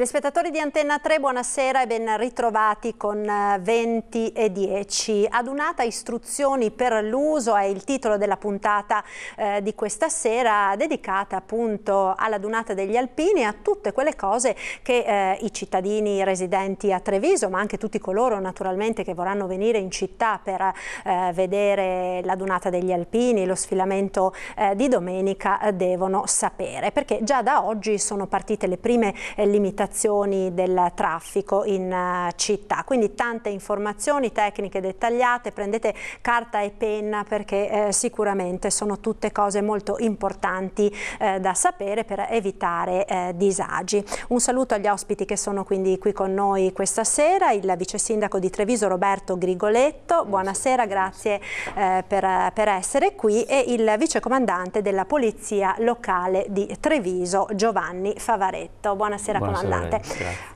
Telespettatori di Antenna 3, buonasera e ben ritrovati con 20:10. Adunata istruzioni per l'uso è il titolo della puntata di questa sera, dedicata appunto all'adunata degli alpini e a tutte quelle cose che i cittadini residenti a Treviso, ma anche tutti coloro naturalmente che vorranno venire in città per vedere l'adunata degli alpini, lo sfilamento di domenica, devono sapere, perché già da oggi sono partite le prime limitazioni del traffico in città, quindi tante informazioni tecniche dettagliate. Prendete carta e penna perché sicuramente sono tutte cose molto importanti da sapere per evitare disagi. Un saluto agli ospiti che sono quindi qui con noi questa sera: il vice sindaco di Treviso Roberto Grigoletto, buonasera, grazie per essere qui, e il vice comandante della polizia locale di Treviso Giovanni Favaretto. Buonasera, comandante.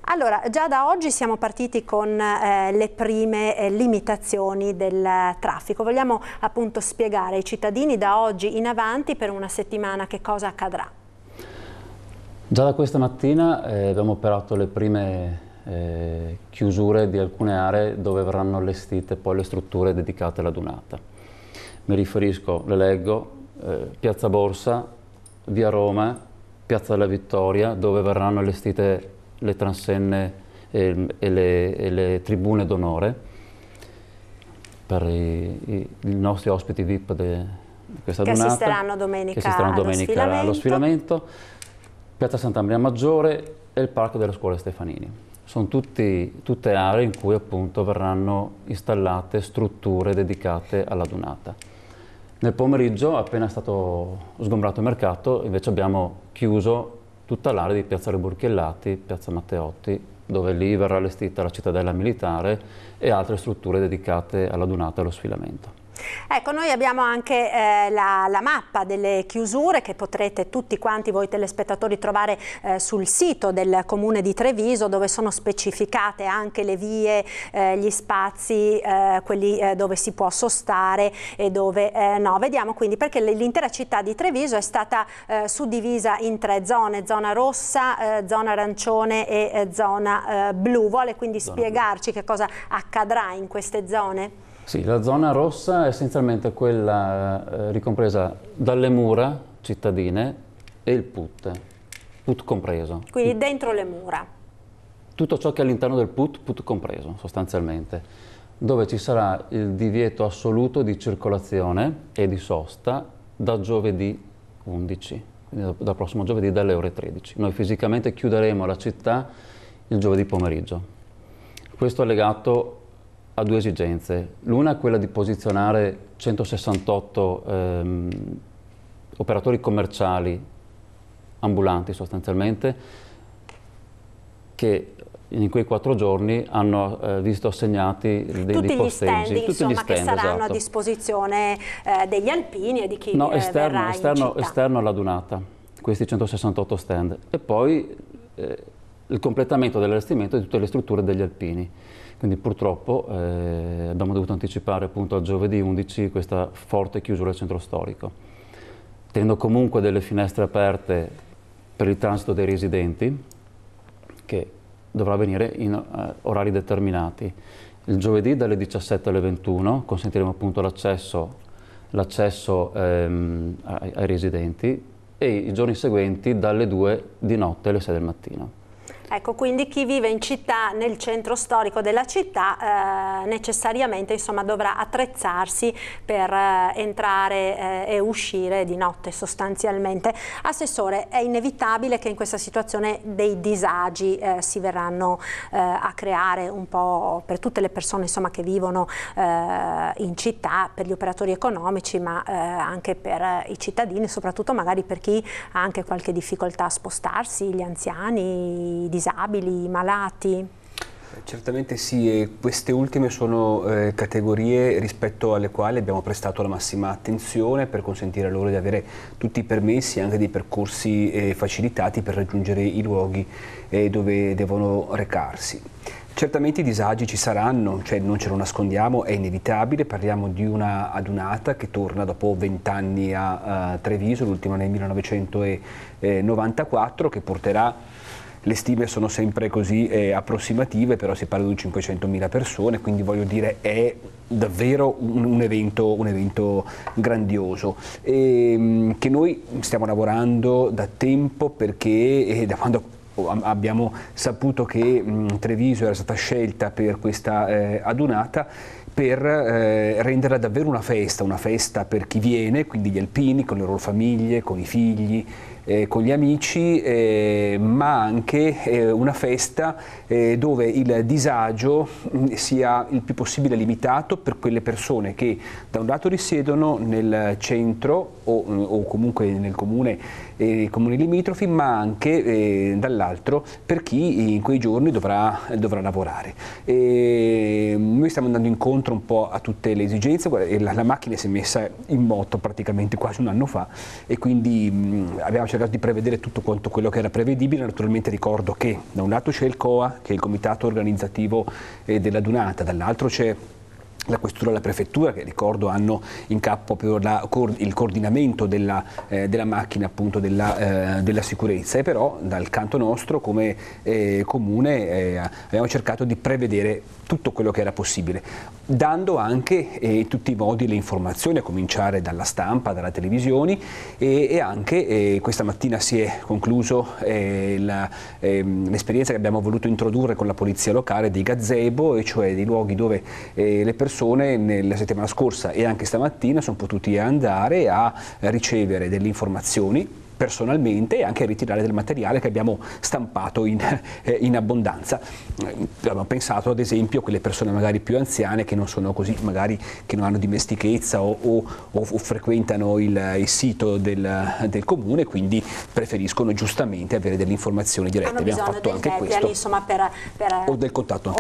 Allora, già da oggi siamo partiti con le prime limitazioni del traffico. Vogliamo appunto spiegare ai cittadini da oggi in avanti, per una settimana, che cosa accadrà? Già da questa mattina abbiamo operato le prime chiusure di alcune aree dove verranno allestite poi le strutture dedicate all'adunata. Mi riferisco, le leggo, Piazza Borsa, Via Roma, Piazza della Vittoria, dove verranno allestite le transenne e le tribune d'onore per i nostri ospiti VIP di questa adunata, che assisteranno domenica allo sfilamento. Piazza Santa Maria Maggiore e il Parco delle Scuole Stefanini. Sono tutte aree in cui appunto verranno installate strutture dedicate all'adunata. Nel pomeriggio, appena è stato sgombrato il mercato, invece abbiamo chiuso tutta l'area di Piazzale Burchiellati, Piazza Matteotti, dove lì verrà allestita la cittadella militare e altre strutture dedicate all'adunata e allo sfilamento. Ecco, noi abbiamo anche la mappa delle chiusure che potrete tutti quanti voi telespettatori trovare sul sito del Comune di Treviso, dove sono specificate anche le vie, gli spazi, quelli dove si può sostare e dove no. Vediamo quindi perché l'intera città di Treviso è stata suddivisa in tre zone: zona rossa, zona arancione e zona blu. Vuole quindi spiegarci che cosa accadrà in queste zone? Sì, la zona rossa è essenzialmente quella ricompresa dalle mura cittadine e il PUT compreso. Quindi dentro le mura. Tutto ciò che è all'interno del PUT compreso sostanzialmente, dove ci sarà il divieto assoluto di circolazione e di sosta da giovedì 11, quindi dal prossimo giovedì dalle ore 13. Noi fisicamente chiuderemo la città il giovedì pomeriggio. Questo è legato a due esigenze. L'una è quella di posizionare 168 operatori commerciali ambulanti sostanzialmente, che in quei 4 giorni hanno visto assegnati dei posteggi. Tutti gli stand, che saranno esatto a disposizione degli alpini e di chi verrà in città. Esterno all'adunata, questi 168 stand. E poi il completamento dell'allestimento di tutte le strutture degli alpini. Quindi purtroppo abbiamo dovuto anticipare appunto al giovedì 11 questa forte chiusura del centro storico, tenendo comunque delle finestre aperte per il transito dei residenti, che dovrà avvenire in orari determinati. Il giovedì dalle 17 alle 21 consentiremo appunto l'accesso ai residenti, e i giorni seguenti dalle 2 di notte alle 6 del mattino. Ecco, quindi chi vive in città, nel centro storico della città, necessariamente insomma dovrà attrezzarsi per entrare e uscire di notte sostanzialmente. Assessore, è inevitabile che in questa situazione dei disagi si verranno a creare un po' per tutte le persone insomma che vivono in città, per gli operatori economici, ma anche per i cittadini, soprattutto magari per chi ha anche qualche difficoltà a spostarsi, gli anziani, i disabili, i malati. Certamente sì, e queste ultime sono categorie rispetto alle quali abbiamo prestato la massima attenzione per consentire loro di avere tutti i permessi e anche dei percorsi facilitati per raggiungere i luoghi dove devono recarsi. Certamente i disagi ci saranno, cioè non ce lo nascondiamo, è inevitabile. Parliamo di una adunata che torna dopo 20 anni a Treviso, l'ultima nel 1994, che porterà le stime sono sempre così approssimative, però si parla di 500.000 persone, quindi voglio dire è davvero un evento grandioso che noi stiamo lavorando da tempo, perché da quando abbiamo saputo che Treviso era stata scelta per questa adunata, per renderla davvero una festa per chi viene, quindi gli alpini con le loro famiglie, con i figli, con gli amici, ma anche una festa dove il disagio sia il più possibile limitato per quelle persone che da un lato risiedono nel centro o comunque nel comune, comuni limitrofi, ma anche dall'altro per chi in quei giorni dovrà lavorare. Noi stiamo andando incontro un po' a tutte le esigenze. La macchina si è messa in moto praticamente quasi un anno fa e quindi abbiamo cercato di prevedere tutto quanto quello che era prevedibile. Naturalmente ricordo che da un lato c'è il COA, che è il comitato organizzativo della Dunata, dall'altro c'è la questura e la prefettura, che ricordo hanno in capo proprio il coordinamento della macchina, appunto della sicurezza, e però dal canto nostro come comune abbiamo cercato di prevedere tutto quello che era possibile, dando anche in tutti i modi le informazioni, a cominciare dalla stampa, dalle televisioni, e anche questa mattina si è concluso l'esperienza che abbiamo voluto introdurre con la polizia locale dei gazebo, e cioè dei luoghi dove le persone nella settimana scorsa e anche stamattina sono potuti andare a ricevere delle informazioni personalmente e anche a ritirare del materiale che abbiamo stampato in abbondanza. Abbiamo pensato ad esempio a quelle persone magari più anziane che non sono così, magari che non hanno dimestichezza o frequentano il sito del comune, quindi preferiscono giustamente avere delle informazioni dirette. Abbiamo fatto anche questo, insomma, o del contatto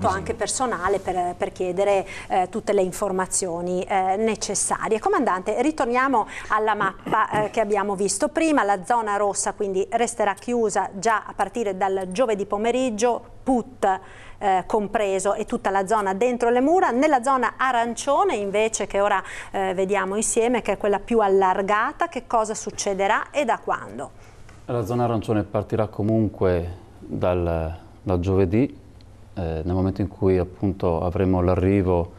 anche personale, per chiedere tutte le informazioni necessarie. Comandante, ritorniamo alla mappa che abbiamo visto prima. La zona rossa quindi resterà chiusa già a partire dal giovedì pomeriggio, PUT compreso, e tutta la zona dentro le mura. Nella zona arancione invece, che ora vediamo insieme, che è quella più allargata, che cosa succederà e da quando? La zona arancione partirà comunque dal giovedì, nel momento in cui appunto avremo l'arrivo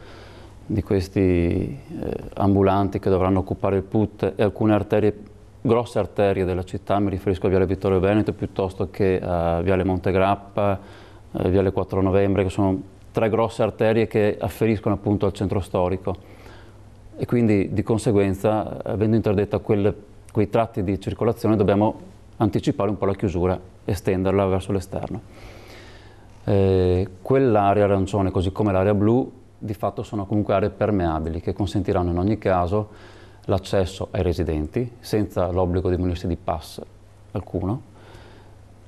di questi ambulanti che dovranno occupare il PUT e alcune arterie, grosse arterie della città. Mi riferisco a Viale Vittorio Veneto piuttosto che a Viale Montegrappa, Viale 4 Novembre, che sono tre grosse arterie che afferiscono appunto al centro storico, e quindi di conseguenza, avendo interdetta quei tratti di circolazione, dobbiamo anticipare un po' la chiusura, estenderla verso l'esterno. Quell'area arancione, così come l'area blu, di fatto sono comunque aree permeabili che consentiranno in ogni caso l'accesso ai residenti senza l'obbligo di munirsi di pass alcuno,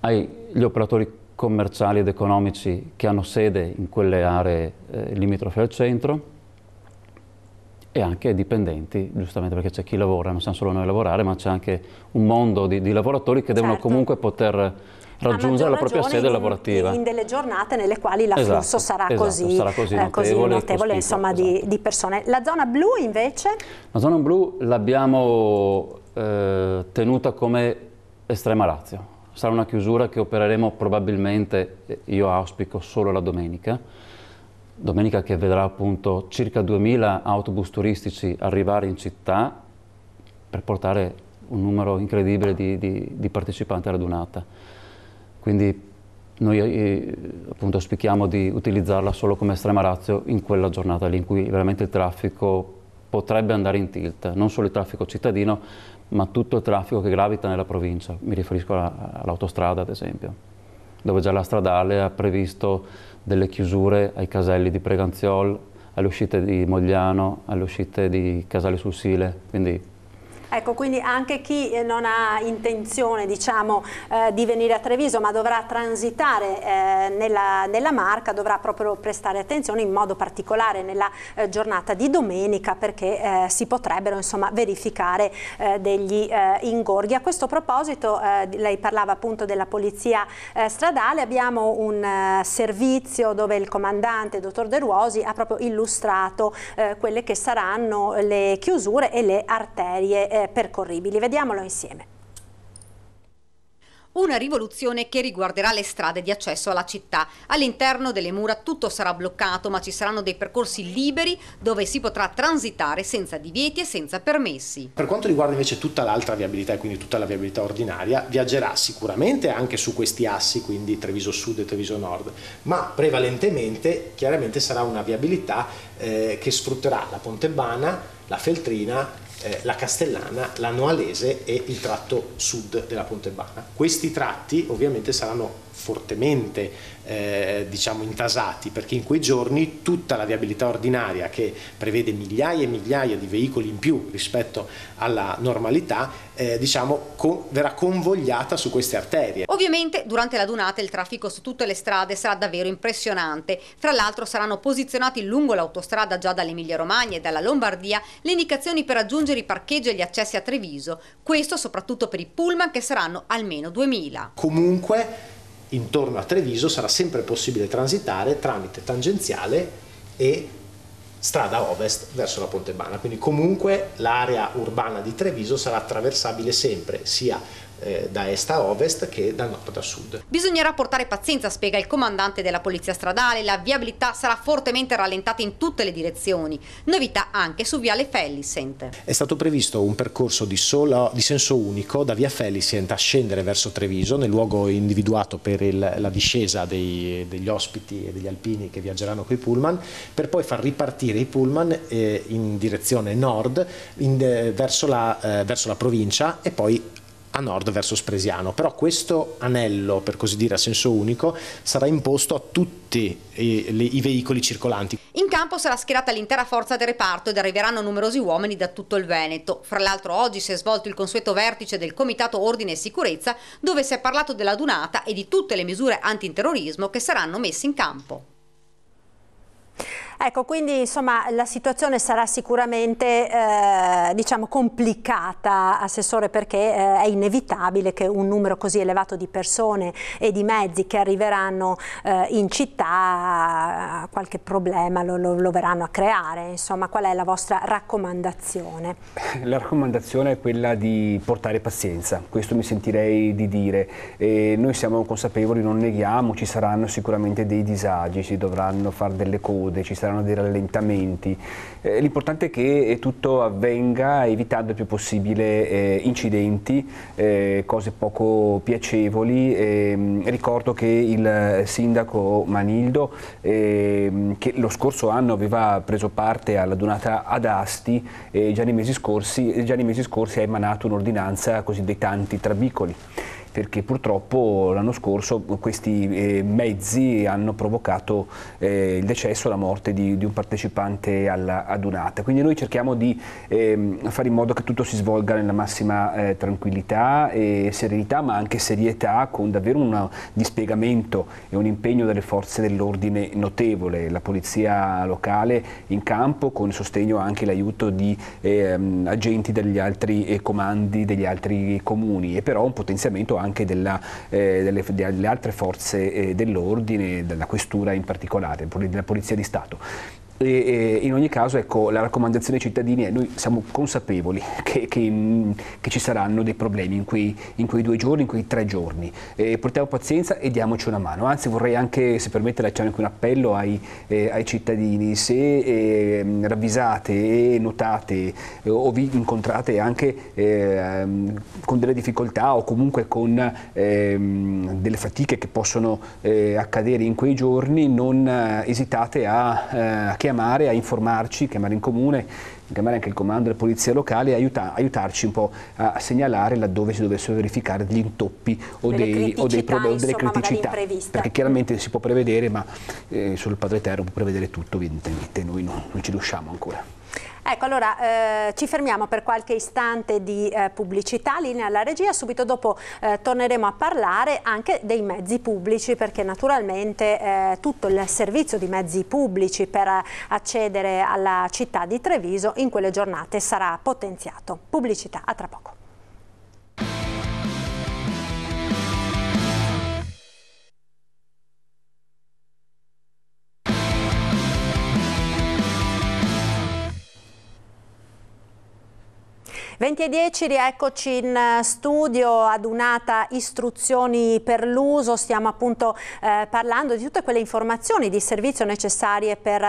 agli operatori commerciali ed economici che hanno sede in quelle aree limitrofe al centro, e anche ai dipendenti, giustamente, perché c'è chi lavora, non siamo solo noi a lavorare, ma c'è anche un mondo di lavoratori che devono comunque poter raggiungere la propria sede lavorativa. In delle giornate nelle quali l'afflusso sarà così notevole, insomma, di persone. La zona blu invece? La zona blu l'abbiamo tenuta come estrema ratio. Sarà una chiusura che opereremo probabilmente, io auspico, solo la domenica che vedrà appunto circa 2000 autobus turistici arrivare in città per portare un numero incredibile di partecipanti alla Dunata. Quindi noi appunto auspichiamo di utilizzarla solo come estrema ratio in quella giornata lì, in cui veramente il traffico potrebbe andare in tilt, non solo il traffico cittadino, ma tutto il traffico che gravita nella provincia. Mi riferisco all'autostrada, ad esempio, dove già la stradale ha previsto delle chiusure ai caselli di Preganziol, alle uscite di Mogliano, alle uscite di Casale sul Sile, quindi... Ecco, quindi anche chi non ha intenzione, diciamo, di venire a Treviso, ma dovrà transitare nella Marca, dovrà proprio prestare attenzione in modo particolare nella giornata di domenica, perché si potrebbero, insomma, verificare degli ingorghi. A questo proposito, lei parlava appunto della polizia stradale. Abbiamo un servizio dove il comandante, dottor De Ruosi, ha proprio illustrato quelle che saranno le chiusure e le arterie percorribili. Vediamolo insieme. Una rivoluzione che riguarderà le strade di accesso alla città. All'interno delle mura tutto sarà bloccato, ma ci saranno dei percorsi liberi dove si potrà transitare senza divieti e senza permessi. Per quanto riguarda invece tutta l'altra viabilità, e quindi tutta la viabilità ordinaria, viaggerà sicuramente anche su questi assi, quindi Treviso Sud e Treviso Nord, ma prevalentemente chiaramente sarà una viabilità che sfrutterà la Pontebana, la Feltrina, la Castellana, la Noalese e il tratto sud della Pontebana. Questi tratti ovviamente saranno fortemente diciamo intasati, perché in quei giorni tutta la viabilità ordinaria, che prevede migliaia e migliaia di veicoli in più rispetto alla normalità, diciamo verrà convogliata su queste arterie. Ovviamente durante la Dunata il traffico su tutte le strade sarà davvero impressionante. Fra l'altro saranno posizionati lungo l'autostrada già dall'Emilia Romagna e dalla Lombardia le indicazioni per raggiungere i parcheggi e gli accessi a Treviso, questo soprattutto per i pullman, che saranno almeno 2000. Comunque intorno a Treviso sarà sempre possibile transitare tramite tangenziale e strada ovest verso la Pontebana, quindi comunque l'area urbana di Treviso sarà attraversabile sempre, sia da est a ovest che da nord a sud. Bisognerà portare pazienza, spiega il comandante della Polizia Stradale, la viabilità sarà fortemente rallentata in tutte le direzioni, novità anche su Viale Fellicent. È stato previsto un percorso di senso unico da via Fellicent a scendere verso Treviso, nel luogo individuato per la discesa degli ospiti e degli alpini che viaggeranno coi pullman, per poi far ripartire i pullman in direzione nord verso la provincia e poi a nord verso Spresiano. Però questo anello, per così dire a senso unico, sarà imposto a tutti i veicoli circolanti. In campo sarà schierata l'intera forza del reparto ed arriveranno numerosi uomini da tutto il Veneto. Fra l'altro oggi si è svolto il consueto vertice del Comitato Ordine e Sicurezza, dove si è parlato della Dunata e di tutte le misure antiterrorismo che saranno messe in campo. Ecco, quindi insomma la situazione sarà sicuramente diciamo complicata, Assessore, perché è inevitabile che un numero così elevato di persone e di mezzi che arriveranno in città qualche problema lo verranno a creare. Insomma, qual è la vostra raccomandazione? La raccomandazione è quella di portare pazienza, questo mi sentirei di dire. Noi siamo consapevoli, non neghiamo, ci saranno sicuramente dei disagi, si dovranno fare delle code, ci saranno dei rallentamenti. L'importante è che tutto avvenga evitando il più possibile incidenti, cose poco piacevoli. Ricordo che il sindaco Manildo, che lo scorso anno aveva preso parte alla Dunata ad Asti, già nei mesi scorsi ha emanato un'ordinanza così dei tanti trabicoli, perché purtroppo l'anno scorso questi mezzi hanno provocato il decesso, la morte di un partecipante alla Dunata. Quindi noi cerchiamo di fare in modo che tutto si svolga nella massima tranquillità e serenità, ma anche serietà, con davvero un dispiegamento e un impegno delle forze dell'ordine notevole, la polizia locale in campo, con sostegno anche e l'aiuto di agenti degli altri comandi degli altri comuni, e però un potenziamento anche delle altre forze dell'ordine, della questura in particolare, della Polizia di Stato. E in ogni caso, ecco, la raccomandazione ai cittadini è: noi siamo consapevoli che ci saranno dei problemi in quei 2 giorni, in quei 3 giorni, portiamo pazienza e diamoci una mano. Anzi, vorrei anche, se permette, lasciare anche un appello ai cittadini: se ravvisate e notate o vi incontrate anche con delle difficoltà o comunque con delle fatiche che possono accadere in quei giorni, non esitate a chiamare, a informarci, chiamare in comune, chiamare anche il comando della polizia locale e aiutarci un po' a segnalare laddove si dovessero verificare degli intoppi o dei problemi o delle criticità, perché chiaramente si può prevedere, ma solo il Padre Eterno può prevedere tutto, evidentemente noi non ci riusciamo ancora. Ecco, allora ci fermiamo per qualche istante di pubblicità, linea alla regia, subito dopo torneremo a parlare anche dei mezzi pubblici, perché naturalmente tutto il servizio di mezzi pubblici per accedere alla città di Treviso in quelle giornate sarà potenziato. Pubblicità, a tra poco. 20:10, rieccoci in studio, adunata istruzioni per l'uso. Stiamo appunto parlando di tutte quelle informazioni di servizio necessarie per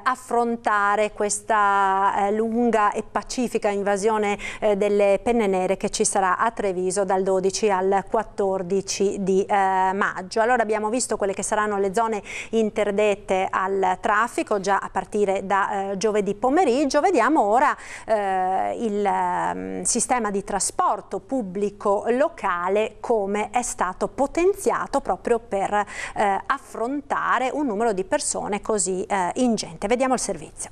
affrontare questa lunga e pacifica invasione delle penne nere che ci sarà a Treviso dal 12 al 14 di maggio. Allora abbiamo visto quelle che saranno le zone interdette al traffico già a partire da giovedì pomeriggio. Vediamo ora il sistema di trasporto pubblico locale come è stato potenziato proprio per affrontare un numero di persone così ingente. Vediamo il servizio.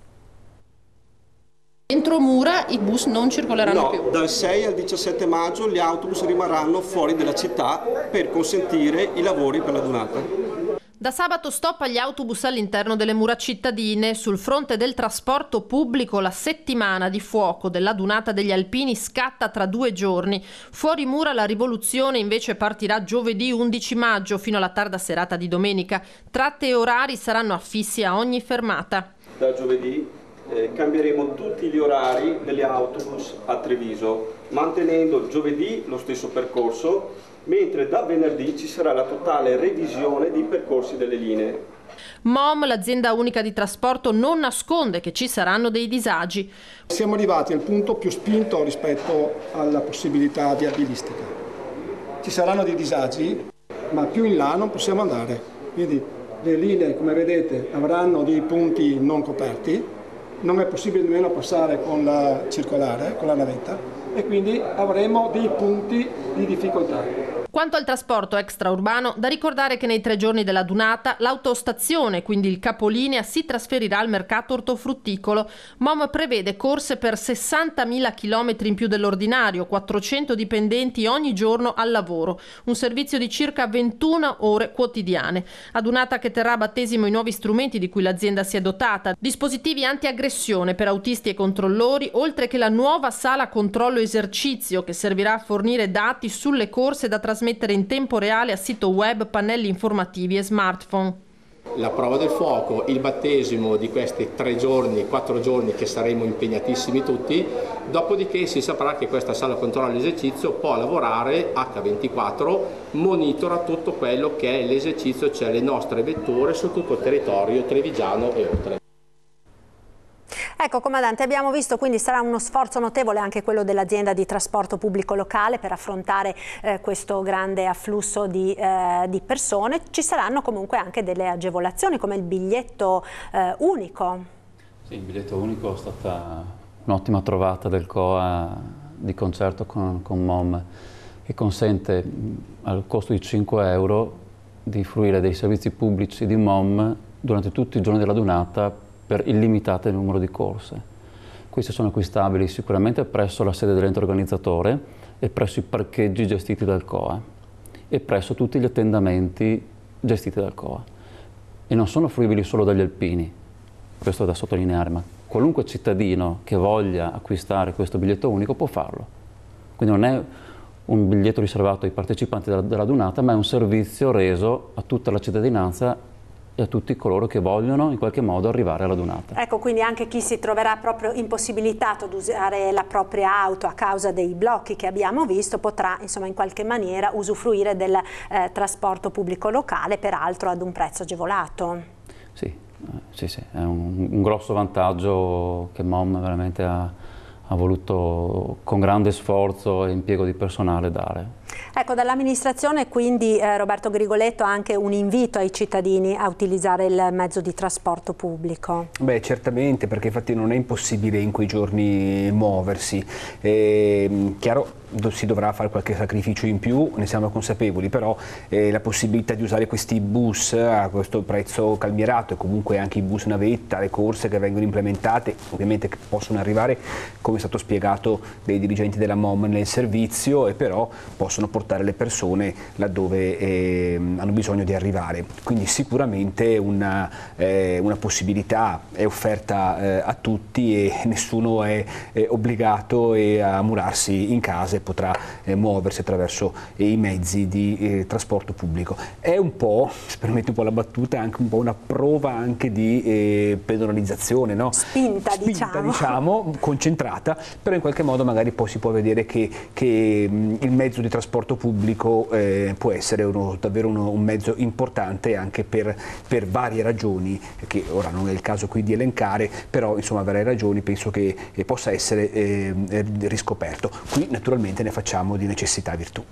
Entro Mura i bus non circoleranno più. Dal 6 al 17 maggio gli autobus rimarranno fuori dalla città per consentire i lavori per la Dunata. Da sabato stop agli autobus all'interno delle mura cittadine. Sul fronte del trasporto pubblico la settimana di fuoco della Dunata degli Alpini scatta tra 2 giorni. Fuori mura la rivoluzione invece partirà giovedì 11 maggio fino alla tarda serata di domenica. Tratte e orari saranno affissi a ogni fermata. Da giovedì cambieremo tutti gli orari degli autobus a Treviso, mantenendo giovedì lo stesso percorso, mentre da venerdì ci sarà la totale revisione dei percorsi delle linee. MOM, l'azienda unica di trasporto, non nasconde che ci saranno dei disagi. Siamo arrivati al punto più spinto rispetto alla possibilità viabilistica. Ci saranno dei disagi, ma più in là non possiamo andare. Quindi le linee, come vedete, avranno dei punti non coperti, non è possibile nemmeno passare con la circolare, con la navetta, e quindi avremo dei punti di difficoltà. Quanto al trasporto extraurbano, da ricordare che nei 3 giorni della Dunata l'autostazione, quindi il capolinea, si trasferirà al mercato ortofrutticolo. MOM prevede corse per 60.000 chilometri in più dell'ordinario, 400 dipendenti ogni giorno al lavoro, un servizio di circa 21 ore quotidiane. A Dunata che terrà a battesimo i nuovi strumenti di cui l'azienda si è dotata, dispositivi antiaggressione per autisti e controllori, oltre che la nuova sala controllo esercizio che servirà a fornire dati sulle corse da trasmettere in tempo reale a sito web, pannelli informativi e smartphone. La prova del fuoco, il battesimo di questi 3 giorni, 4 giorni che saremo impegnatissimi tutti, dopodiché si saprà che questa sala controllo esercizio può lavorare H24, monitora tutto quello che è l'esercizio, cioè le nostre vetture su tutto il territorio trevigiano e oltre. Ecco, comandante, abbiamo visto, quindi sarà uno sforzo notevole anche quello dell'azienda di trasporto pubblico locale per affrontare questo grande afflusso di persone. Ci saranno comunque anche delle agevolazioni come il biglietto unico. Sì, il biglietto unico è stata un'ottima trovata del COA di concerto con MOM, che consente al costo di 5 euro di fruire dei servizi pubblici di MOM durante tutti i giorni della Dunata per illimitato numero di corse. Questi sono acquistabili sicuramente presso la sede dell'ente organizzatore e presso i parcheggi gestiti dal COA e presso tutti gli attendamenti gestiti dal COA. E non sono fruibili solo dagli alpini, questo è da sottolineare, ma qualunque cittadino che voglia acquistare questo biglietto unico può farlo. Quindi non è un biglietto riservato ai partecipanti della Dunata, ma è un servizio reso a tutta la cittadinanza e a tutti coloro che vogliono in qualche modo arrivare alla Dunata. Ecco, quindi anche chi si troverà proprio impossibilitato ad usare la propria auto a causa dei blocchi che abbiamo visto potrà insomma in qualche maniera usufruire del trasporto pubblico locale, peraltro ad un prezzo agevolato. Sì, è un grosso vantaggio che MOM veramente ha voluto con grande sforzo e impiego di personale dare. Ecco, dall'amministrazione quindi Roberto Grigoletto ha anche un invito ai cittadini a utilizzare il mezzo di trasporto pubblico. Beh, certamente, perché infatti non è impossibile in quei giorni muoversi. Chiaro, si dovrà fare qualche sacrificio in più, ne siamo consapevoli, però la possibilità di usare questi bus a questo prezzo calmierato e comunque anche i bus navetta, le corse che vengono implementate, ovviamente che possono arrivare, come è stato spiegato dai dirigenti della MOM nel servizio, e però possono portare le persone laddove hanno bisogno di arrivare. Quindi sicuramente una possibilità è offerta a tutti e nessuno è obbligato a murarsi in casa e potrà muoversi attraverso i mezzi di trasporto pubblico. È un po', se permette un po' la battuta, anche un po' una prova anche di pedonalizzazione, no? Spinta diciamo, concentrata, però in qualche modo magari poi si può vedere che il mezzo di trasporto pubblico può essere davvero un mezzo importante anche per varie ragioni, che ora non è il caso qui di elencare, però insomma varie ragioni penso che possa essere riscoperto. Qui naturalmente ne facciamo di necessità virtù.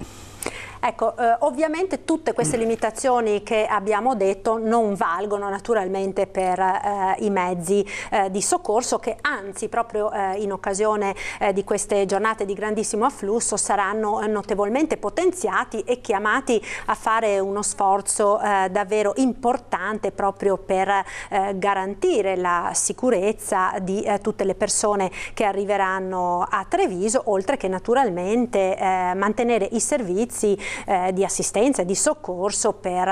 Ecco, ovviamente tutte queste limitazioni che abbiamo detto non valgono naturalmente per i mezzi di soccorso, che anzi proprio in occasione di queste giornate di grandissimo afflusso saranno notevolmente potenziati e chiamati a fare uno sforzo davvero importante proprio per garantire la sicurezza di tutte le persone che arriveranno a Treviso, oltre che naturalmente mantenere i servizi di assistenza e di soccorso per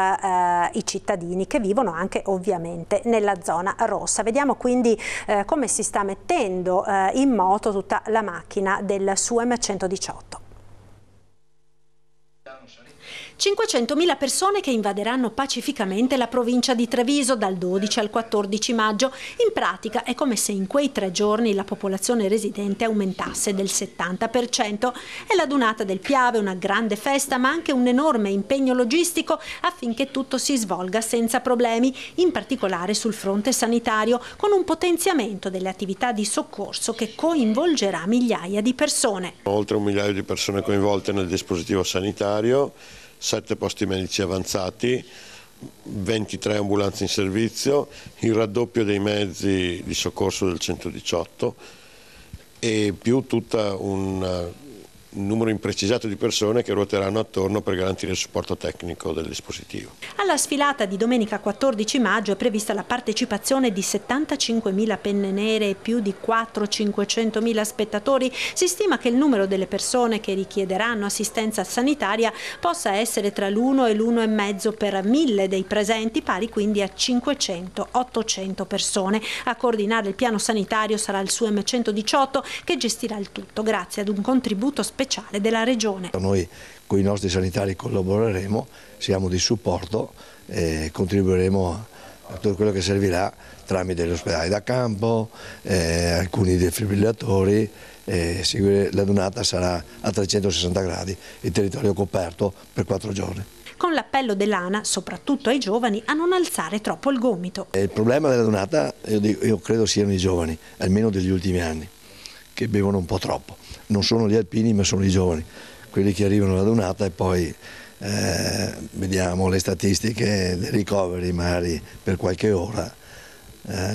i cittadini che vivono anche ovviamente nella zona rossa. Vediamo quindi come si sta mettendo in moto tutta la macchina del SUEM 118. 500.000 persone che invaderanno pacificamente la provincia di Treviso dal 12 al 14 maggio. In pratica è come se in quei 3 giorni la popolazione residente aumentasse del 70%. È la Dunata del Piave, una grande festa ma anche un enorme impegno logistico affinché tutto si svolga senza problemi, in particolare sul fronte sanitario, con un potenziamento delle attività di soccorso che coinvolgerà migliaia di persone. Oltre 1 migliaio di persone coinvolte nel dispositivo sanitario, 7 posti medici avanzati, 23 ambulanze in servizio, il raddoppio dei mezzi di soccorso del 118 e più tutta un numero imprecisato di persone che ruoteranno attorno per garantire il supporto tecnico del dispositivo. Alla sfilata di domenica 14 maggio è prevista la partecipazione di 75.000 penne nere e più di 400-500.000 spettatori. Si stima che il numero delle persone che richiederanno assistenza sanitaria possa essere tra l'1 e l'1,5 per 1.000 dei presenti, pari quindi a 500-800 persone. A coordinare il piano sanitario sarà il SUEM 118 che gestirà il tutto grazie ad un contributo speciale della Regione. Noi con i nostri sanitari collaboreremo, siamo di supporto e contribuiremo a tutto quello che servirà tramite gli ospedali da campo, alcuni defibrillatori. La Dunata sarà a 360 gradi, il territorio coperto per 4 giorni. Con l'appello dell'ANA, soprattutto ai giovani, a non alzare troppo il gomito. Il problema della Dunata io credo siano i giovani, almeno degli ultimi anni, che bevono un po' troppo. Non sono gli alpini ma sono i giovani, quelli che arrivano alla Dunata e poi vediamo le statistiche dei ricoveri magari per qualche ora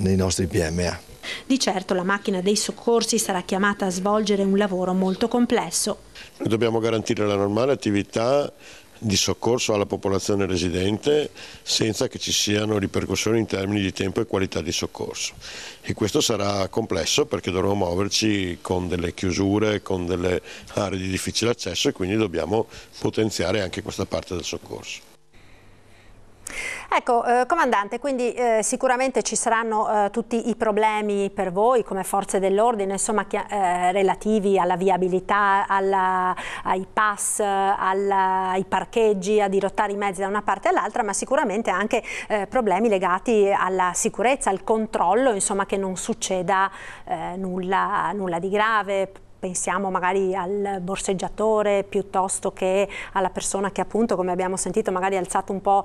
nei nostri PMA. Di certo la macchina dei soccorsi sarà chiamata a svolgere un lavoro molto complesso. Noi dobbiamo garantire la normale attività di soccorso alla popolazione residente senza che ci siano ripercussioni in termini di tempo e qualità di soccorso, e questo sarà complesso perché dovremo muoverci con delle chiusure, con delle aree di difficile accesso, e quindi dobbiamo potenziare anche questa parte del soccorso. Ecco, comandante, quindi sicuramente ci saranno tutti i problemi per voi come forze dell'ordine, insomma, relativi alla viabilità, ai pass, ai parcheggi, a dirottare i mezzi da una parte all'altra, ma sicuramente anche problemi legati alla sicurezza, al controllo, insomma, che non succeda nulla di grave. Pensiamo magari al borseggiatore piuttosto che alla persona che appunto, come abbiamo sentito, magari ha alzato un po'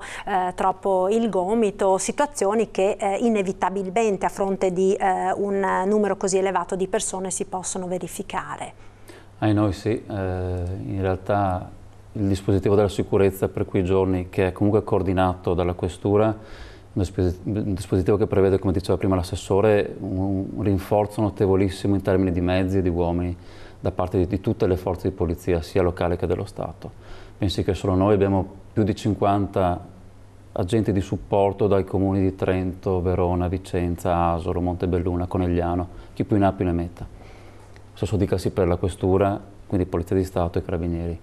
troppo il gomito, situazioni che inevitabilmente a fronte di un numero così elevato di persone si possono verificare. Noi sì, in realtà il dispositivo della sicurezza per quei giorni, che è comunque coordinato dalla questura, un dispositivo che prevede, come diceva prima l'assessore, un rinforzo notevolissimo in termini di mezzi e di uomini da parte di tutte le forze di polizia, sia locale che dello Stato. Pensi che solo noi abbiamo più di 50 agenti di supporto dai comuni di Trento, Verona, Vicenza, Asolo, Montebelluna, Conegliano, chi più ne ha più ne metta. Stesso dicasi per la questura, quindi Polizia di Stato e Carabinieri,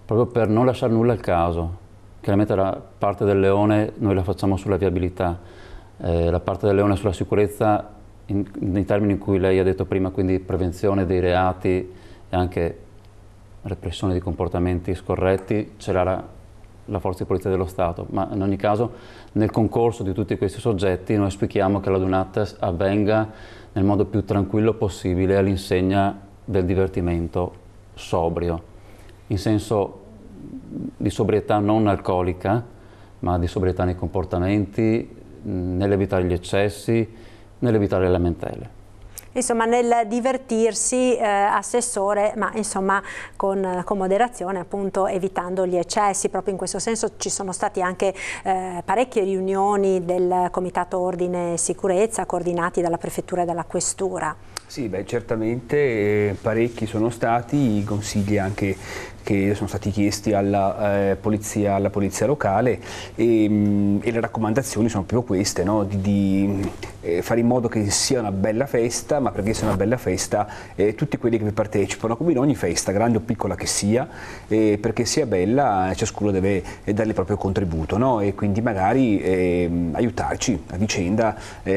proprio per non lasciare nulla al caso. Chiaramente la parte del leone noi la facciamo sulla viabilità, la parte del leone sulla sicurezza nei termini in cui lei ha detto prima, quindi prevenzione dei reati e anche repressione di comportamenti scorretti ce l'ha la Forza di Polizia dello Stato, ma in ogni caso nel concorso di tutti questi soggetti noi auspichiamo che la Dunata avvenga nel modo più tranquillo possibile all'insegna del divertimento sobrio, in senso di sobrietà non alcolica, ma di sobrietà nei comportamenti, nell'evitare gli eccessi, nell'evitare le lamentele. Insomma, nel divertirsi, Assessore, ma insomma con moderazione, appunto evitando gli eccessi. Proprio in questo senso ci sono stati anche parecchie riunioni del Comitato Ordine e Sicurezza coordinati dalla Prefettura e dalla Questura. Sì, beh, certamente parecchi sono stati i consigli anche che sono stati chiesti alla polizia locale e le raccomandazioni sono proprio queste, no? di fare in modo che sia una bella festa, ma perché sia una bella festa tutti quelli che vi partecipano, come in ogni festa, grande o piccola che sia, perché sia bella ciascuno deve dare il proprio contributo, no? E quindi magari aiutarci a vicenda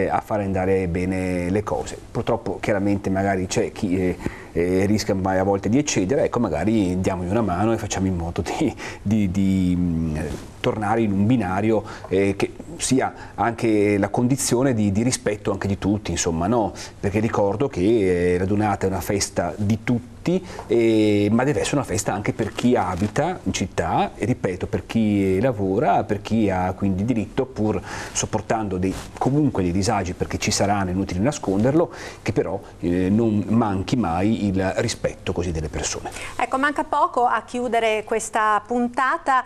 a fare andare bene le cose. Purtroppo chiaramente magari c'è chi rischia a volte di eccedere, ecco, magari diamogli una mano e facciamo in modo di tornare in un binario che sia anche la condizione di rispetto anche di tutti, insomma, no? Perché ricordo che la Dunata è una festa di tutti, ma deve essere una festa anche per chi abita in città e, ripeto, per chi lavora, per chi ha quindi diritto, pur sopportando comunque dei disagi, perché ci saranno, è inutile nasconderlo, che però non manchi mai il rispetto così delle persone. Ecco, manca poco a chiudere questa puntata.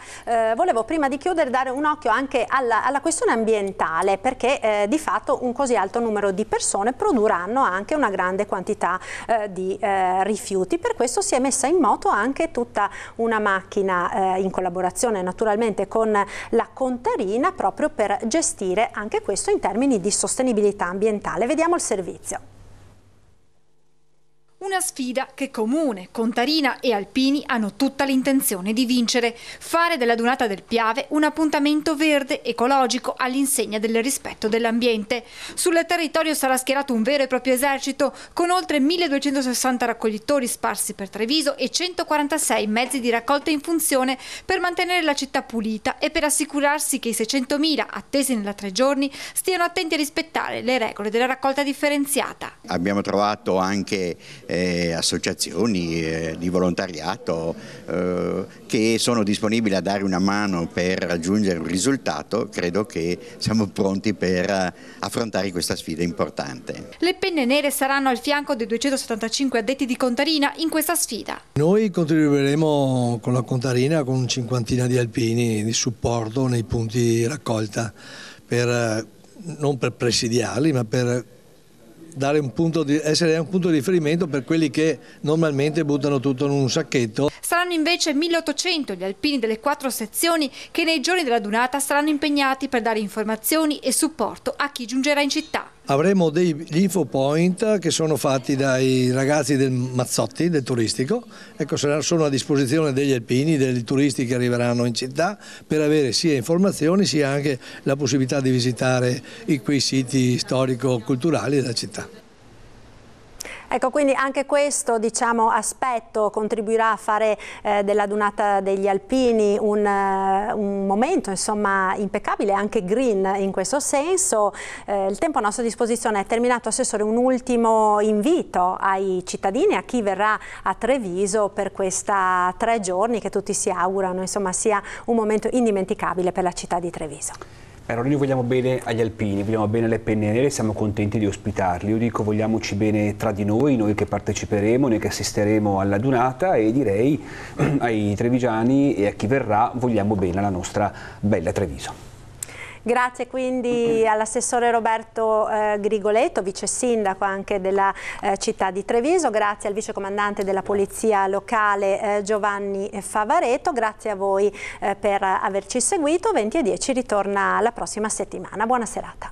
Volevo prima di chiudere dare un occhio anche alla questione ambientale, perché di fatto un così alto numero di persone produrranno anche una grande quantità di rifiuti. Per questo si è messa in moto anche tutta una macchina in collaborazione naturalmente con la Contarina, proprio per gestire anche questo in termini di sostenibilità ambientale. Vediamo il servizio. Una sfida che Comune, Contarina e Alpini hanno tutta l'intenzione di vincere, fare della Dunata del Piave un appuntamento verde, ecologico, all'insegna del rispetto dell'ambiente. Sul territorio sarà schierato un vero e proprio esercito, con oltre 1260 raccoglitori sparsi per Treviso e 146 mezzi di raccolta in funzione per mantenere la città pulita e per assicurarsi che i 600.000 attesi nella 3 giorni stiano attenti a rispettare le regole della raccolta differenziata. Abbiamo trovato anche associazioni di volontariato che sono disponibili a dare una mano per raggiungere un risultato. Credo che siamo pronti per affrontare questa sfida importante. Le penne nere saranno al fianco dei 275 addetti di Contarina in questa sfida. Noi contribuiremo con la Contarina con un 50 di alpini di supporto nei punti di raccolta, non per presidiali, ma per essere un punto di riferimento per quelli che normalmente buttano tutto in un sacchetto. Saranno invece 1800 gli alpini delle 4 sezioni che nei giorni della Dunata saranno impegnati per dare informazioni e supporto a chi giungerà in città. Avremo degli infopoint che sono fatti dai ragazzi del Mazzotti, del turistico, ecco, sono a disposizione degli alpini, dei turisti che arriveranno in città, per avere sia informazioni sia anche la possibilità di visitare quei siti storico-culturali della città. Ecco, quindi anche questo, diciamo, aspetto contribuirà a fare della Dunata degli Alpini un momento, insomma, impeccabile, anche green in questo senso. Il tempo a nostra disposizione è terminato. Assessore, un ultimo invito ai cittadini, a chi verrà a Treviso per questa 3 giorni che tutti si augurano, insomma, sia un momento indimenticabile per la città di Treviso. Allora, noi vogliamo bene agli alpini, vogliamo bene alle penne nere, siamo contenti di ospitarli. Io dico, vogliamoci bene tra di noi che parteciperemo, noi che assisteremo alla Dunata, e direi ai trevigiani e a chi verrà vogliamo bene alla nostra bella Treviso. Grazie quindi all'assessore Roberto Grigoletto, vice sindaco anche della città di Treviso, grazie al vicecomandante della polizia locale Giovanni Favareto, grazie a voi per averci seguito. 20:10 ritorna la prossima settimana. Buona serata.